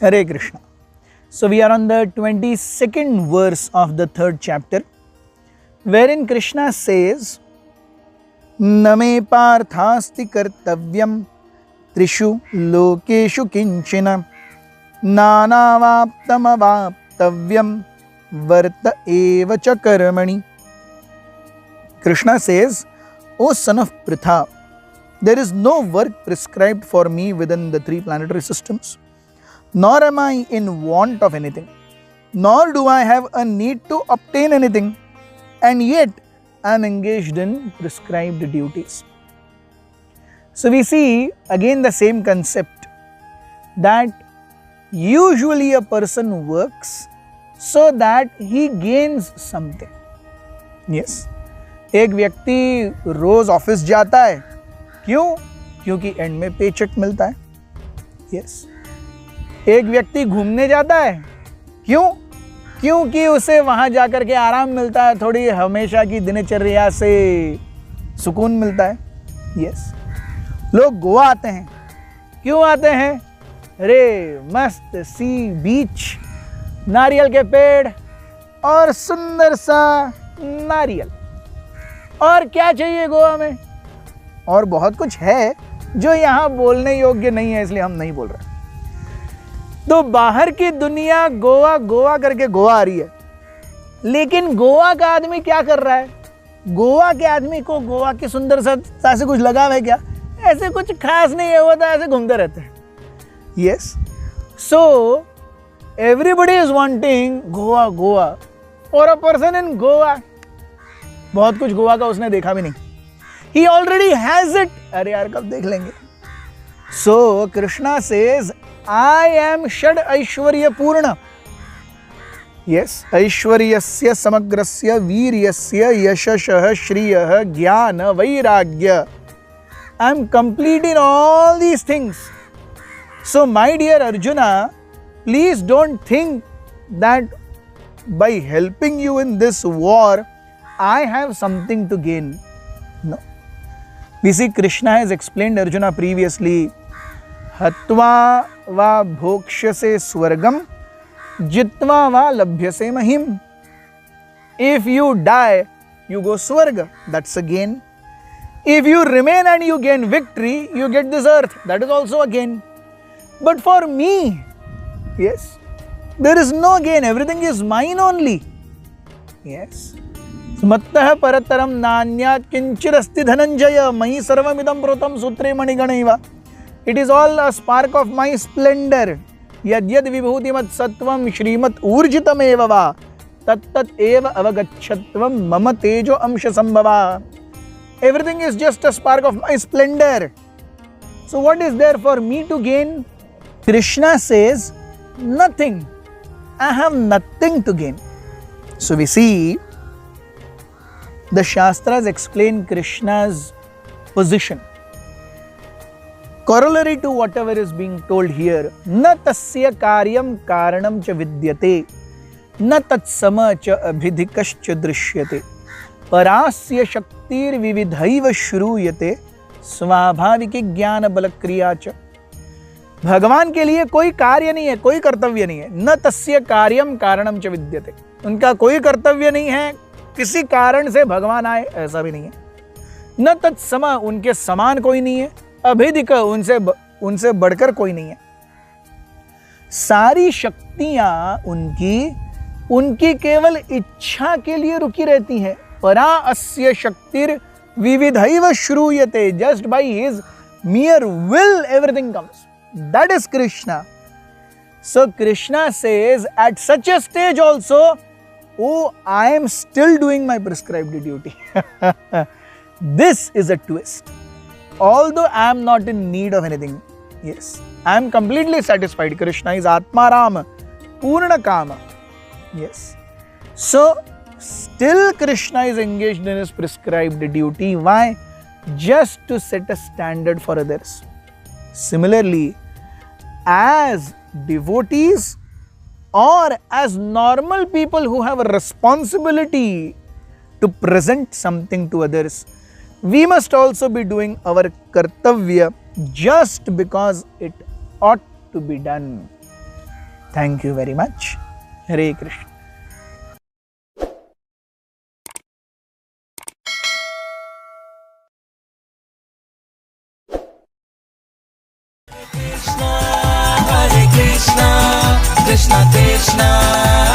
Hare Krishna. So we are on the 22nd verse of the 3rd chapter, wherein Krishna says, Name parthasti kartavyam trishu lokeshu kinchina nanavaptam avaptavyam varta eva cha karmani. Krishna says, O son of Pritha, there is no work prescribed for me within the three planetary systems. Nor am I in want of anything, nor do I have a need to obtain anything, and yet I am engaged in prescribed duties. So we see again the same concept, that usually a person works so that he gains something. Yes, एक व्यक्ति रोज office जाता है, क्यों? क्योंकि and में paycheque मिलता है. Yes, एक व्यक्ति घूमने जाता है, क्यों? क्योंकि उसे वहां जाकर के आराम मिलता है, थोड़ी हमेशा की दिनचर्या से सुकून मिलता है. यस, लोग गोवा आते हैं, क्यों आते हैं? अरे मस्त सी बीच, नारियल के पेड़ और सुंदर सा नारियल. और क्या चाहिए गोवा में? और बहुत कुछ है जो यहाँ बोलने योग्य नहीं है, इसलिए हम नहीं बोल रहे. तो बाहर की दुनिया गोवा गोवा करके गोवा आ रही है, लेकिन गोवा का आदमी क्या कर रहा है? गोवा के आदमी को गोवा की सुंदरता से कुछ लगाव है क्या? ऐसे कुछ खास नहीं है, वो तो ऐसे घूमते रहते हैं. Yes, so everybody is wanting Goa Goa for a person in Goa. बहुत कुछ गोवा का उसने देखा भी नहीं, ही ऑलरेडी हैज इट. अरे यार कब देख लेंगे. So Krishna says, I am Shad Aishwarya Purna. Yes, Aishwaryasya Samagrasya Viryasya Yashashah Shriyah Jnana Vairagya. I am complete in all these things. So my dear Arjuna, please don't think that by helping you in this war, I have something to gain. No. We see Krishna has explained Arjuna previously, हत्वा वा भोक्ष्यसे स्वर्गम जित्वा वा लभ्यसे महिम. If you die, you go swarga. That's a gain. If you remain and you gain victory, you get this earth. That is also a gain. But for me, yes, there is no gain. Everything is mine only. Yes. Mattah parataram nanyat kinchirasti dhananjaya mahi sarvamidam protam sutre maniganaiva. It is all a spark of my splendor. Yadyad vibhutimat sattvam shrimat urjitam eva va tattat eva avagachatvam mama tejo amsha sambhava. Everything is just a spark of my splendor. So what is there for me to gain? Krishna says, nothing. I have nothing to gain. So we see the Shastras explain Krishna's position. Corollary to whatever is being told here, na tasya karyam karanam cha vidyate, na tatsama cha abhidhikascha drishyate, parasya shaktir vividhaiva shruyate, स्वाभाविक ज्ञान बल क्रिया च. भगवान के लिए कोई कार्य नहीं है, कोई कर्तव्य नहीं है. न तस्य कार्यम कारणम च विद्यते, उनका कोई कर्तव्य नहीं है, किसी कारण से भगवान आए ऐसा भी नहीं है. न तत्समा, उनके समान कोई नहीं है. अभिधिक, उनसे बढ़कर कोई नहीं है. सारी शक्तियां उनकी केवल इच्छा के लिए रुकी रहती हैं. परा अस्य शक्तिर विविधैव श्रूयते. Just by his mere will everything comes. That is Krishna. So Krishna says at such a stage also, oh, I am still doing my prescribed duty. This is a twist. Although I am not in need of anything, yes, I am completely satisfied. Krishna is Atma Rama, Purna Kama. Yes. So, still Krishna is engaged in his prescribed duty. Why? Just to set a standard for others. Similarly, as devotees or as normal people who have a responsibility to present something to others, we must also be doing our kartavya just because it ought to be done. Thank you very much. Hare Krishna. Krishna, Krishna Krishna